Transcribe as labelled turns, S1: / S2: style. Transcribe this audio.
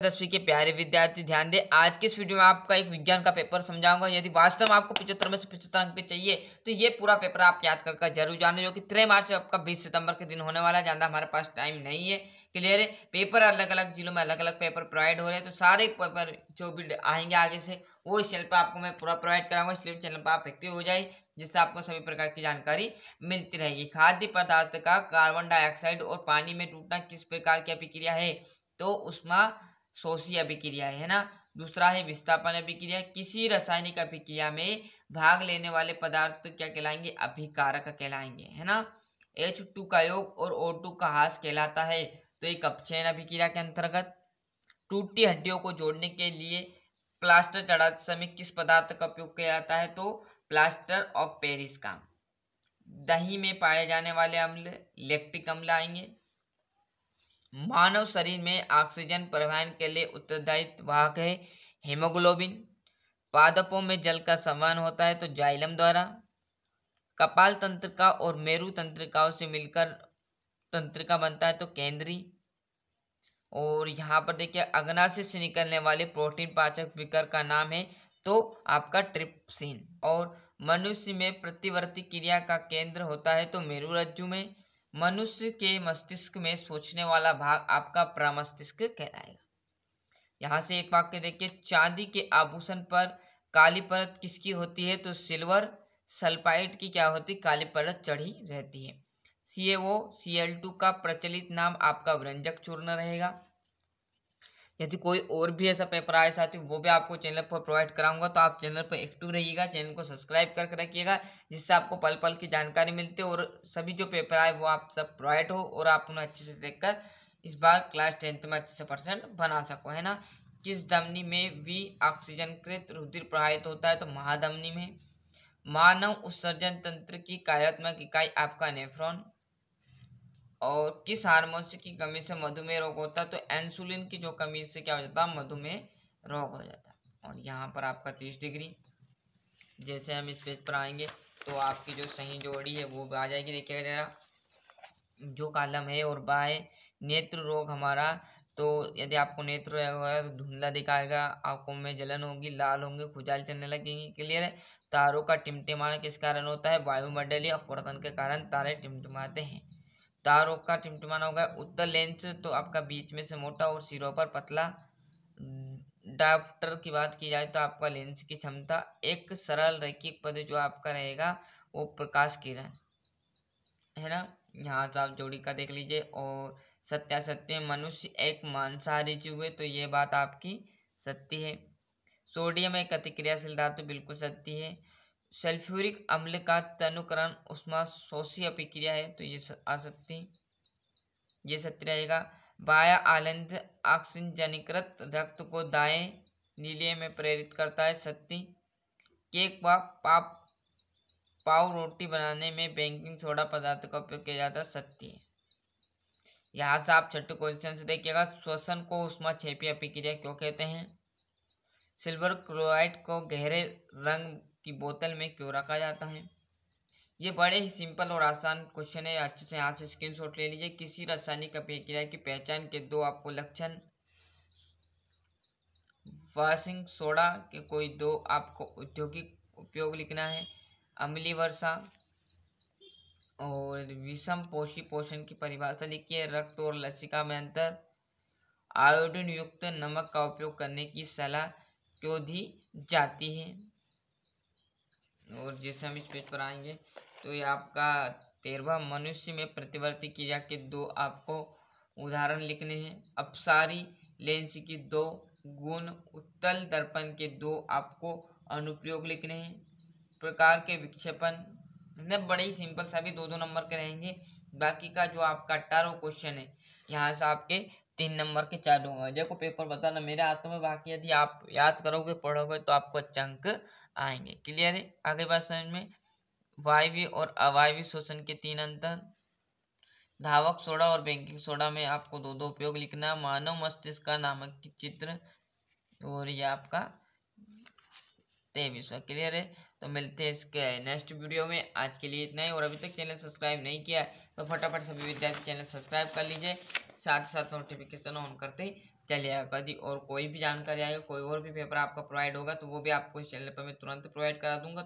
S1: 10वीं के प्यारे विद्यार्थी ध्यान दें। आज के इस वीडियो में आपका एक विज्ञान का पेपर समझाऊंगा। यदि वास्तव में आपको 75 में से 75 अंक चाहिए तो ये पूरा पेपर आप याद कर जरूर जाने, जो कि 3 मार्च से आपका 20 सितंबर के दिन होने वाला है। ज़्यादा हमारे पास टाइम नहीं है। क्लियर है। पेपर अलग अलग जिलों में अलग अलग पेपर प्रोवाइड हो रहे हैं, तो सारे पेपर जो भी आएंगे आगे से वो इस चैनल पर आपको मैं पूरा प्रोवाइड कराऊंगा। इसलिए चैनल पर आप एक्टिव हो जाए, जिससे आपको सभी प्रकार की जानकारी मिलती रहेगी। खाद्य पदार्थ का कार्बन डाइऑक्साइड और पानी में टूटना किस प्रकार की अभिक्रिया है? तो उसमें शोषी अभिक्रिया है ना। दूसरा है विस्थापन अभिक्रिया। किसी रासायनिक अभिक्रिया में भाग लेने वाले पदार्थ क्या कहलाएंगे? अभिकारक कहलाएंगे, है ना। H2 का योग और O2 का ह्रास कहलाता है। तो एक अपचयन अभिक्रिया के अंतर्गत। टूटी हड्डियों को जोड़ने के लिए प्लास्टर चढ़ाते समय किस पदार्थ का उपयोग किया जाता है? तो प्लास्टर ऑफ पेरिस का। दही में पाए जाने वाले अम्ल लैक्टिक अम्ल आएंगे। मानव शरीर में ऑक्सीजन परिवहन के लिए उत्तरदायी वाहक है हेमोग्लोबिन। पादपों में जल का संवहन होता है तो जाइलम द्वारा। कपाल तंत्रिका और मेरु तंत्रिकाओं से मिलकर तंत्रिका बनता है तो केंद्री। और यहाँ पर देखिए अग्नाशय से निकलने वाले प्रोटीन पाचक विकर का नाम है तो आपका ट्रिप्सिन। और मनुष्य में प्रतिवर्ती क्रिया का केंद्र होता है तो मेरुरज्जु में। मनुष्य के मस्तिष्क में सोचने वाला भाग आपका प्रमस्तिष्क कहलाएगा। यहाँ से एक वाक्य देखिए, चांदी के आभूषण पर काली परत किसकी होती है? तो सिल्वर सल्फाइड की क्या होती? काली परत चढ़ी रहती है। CaO Cl2 का प्रचलित नाम आपका व्यंजक चूर्ण रहेगा। यदि कोई और भी ऐसा पेपर आए साथी, वो भी आपको चैनल पर प्रोवाइड कराऊंगा, तो आप चैनल पर एक्टिव रहिएगा, चैनल को सब्सक्राइब करके रखिएगा, जिससे आपको पल पल की जानकारी मिलती है और सभी जो पेपर आए वो आप सब प्रोवाइड हो और आप उन्हें अच्छे से देखकर इस बार क्लास 10th में अच्छे से परसेंट बना सको, है ना। किस धमनी में भी ऑक्सीजनकृत रुधिर प्रवाहित होता है? तो महाधमनी में। मानव उत्सर्जन तंत्र की कार्यात्मक इकाई आपका नेफ्रॉन। और किस हार्मोन की कमी से मधुमेह रोग होता है? तो इंसुलिन की जो कमी से क्या हो जाता है? मधुमेह रोग हो जाता है। और यहाँ पर आपका 30 डिग्री। जैसे हम इस पेज पर आएंगे तो आपकी जो सही जोड़ी है वो आ जाएगी। देखिएगा जरा, जो कॉलम है और बा है नेत्र रोग हमारा। तो यदि आपको नेत्र रोग होगा तो धुंधला दिखाएगा, आंखों में जलन होगी, लाल होंगे, खुजाल चलने लगेंगी। क्लियर है। तारों का टिमटिमाना किस कारण होता है? वायुमंडलीय अपवर्तन के कारण तारे टिमटिमाते हैं। तारों का टिमटिमाना होगा। उत्तर लेंस तो आपका बीच में से मोटा और सिरों पर पतला। डायोप्टर की बात की जाए तो आपका लेंस की क्षमता। एक सरल रैखिक पद जो आपका रहेगा वो प्रकाश किरण, है ना। यहाँ से आप जोड़ी का देख लीजिए। और सत्यासत्य, मनुष्य एक मांसाहारी जीव है, तो ये बात आपकी सत्य है। सोडियम एक अतिक्रियाशील धातु, बिल्कुल सत्य है। सल्फ्यूरिक अम्ल का तनुकरण उष्माशोषी अभिक्रिया है, तो ये असत्य, ये सत्य रहेगा। बाया आलंद ऑक्सीजनीकृत रक्त को दाएं नीले में प्रेरित करता है, सत्य। केक व पाव रोटी बनाने में बेकिंग सोडा पदार्थ का उपयोग किया जाता है, सत्य है। यहाँ से आप छठे क्वेश्चन से देखिएगा, श्वसन को ऊष्माक्षेपी अभिक्रिया क्यों कहते हैं? सिल्वर क्लोराइड को गहरे रंग की बोतल में क्यों रखा जाता है? ये बड़े ही सिंपल और आसान क्वेश्चन है, अच्छे से यहाँ से स्क्रीनशॉट ले लीजिए। किसी रासायनिक अभिक्रिया की पहचान के दो आपको लक्षण। वाशिंग सोडा के कोई दो आपको औद्योगिक उपयोग लिखना है। अम्लीय वर्षा और विषम पोषी पोषण की परिभाषा लिखिए। रक्त और लसिका में अंतर। आयोडीन युक्त नमक का उपयोग करने की सलाह क्यों दी जाती है? और जैसे हम इस पेज पर आएंगे तो ये आपका 13वां, मनुष्य में प्रतिवर्ती क्रिया के दो आपको उदाहरण लिखने हैं। अपसारी लेंस की दो गुण, उत्तल दर्पण के दो आपको अनुप्रयोग लिखने हैं। प्रकार के विक्षेपण, बड़े ही सिंपल, सभी 2-2 नंबर के रहेंगे। बाकी का जो आपका 18वां क्वेश्चन है यहाँ से आपके 3 नंबर के चालू होंगे। देखो पेपर बताना मेरे हाथों में, बाकी यदि आप याद करोगे पढ़ोगे तो आपको अच्छे अंक आएंगे। क्लियर है। आगे बात समझ में। वायवीय और अवायवीय श्वसन के 3 अंतर। धावक सोडा और बेकिंग सोडा में आपको 2-2 उपयोग लिखना। मानव मस्तिष्क का नामक चित्र। और ये आपका 23वां। क्लियर है। तो मिलते हैं इसके नेक्स्ट वीडियो में। आज के लिए इतना ही। और अभी तक चैनल सब्सक्राइब नहीं किया है तो फटाफट सभी विद्यार्थी चैनल सब्सक्राइब कर लीजिए, साथ ही साथ नोटिफिकेशन ऑन करते चलेगा। यदि और कोई भी जानकारी आएगी, कोई और भी पेपर आपका प्रोवाइड होगा तो वो भी आपको इस चैनल पर मैं तुरंत प्रोवाइड करा दूंगा।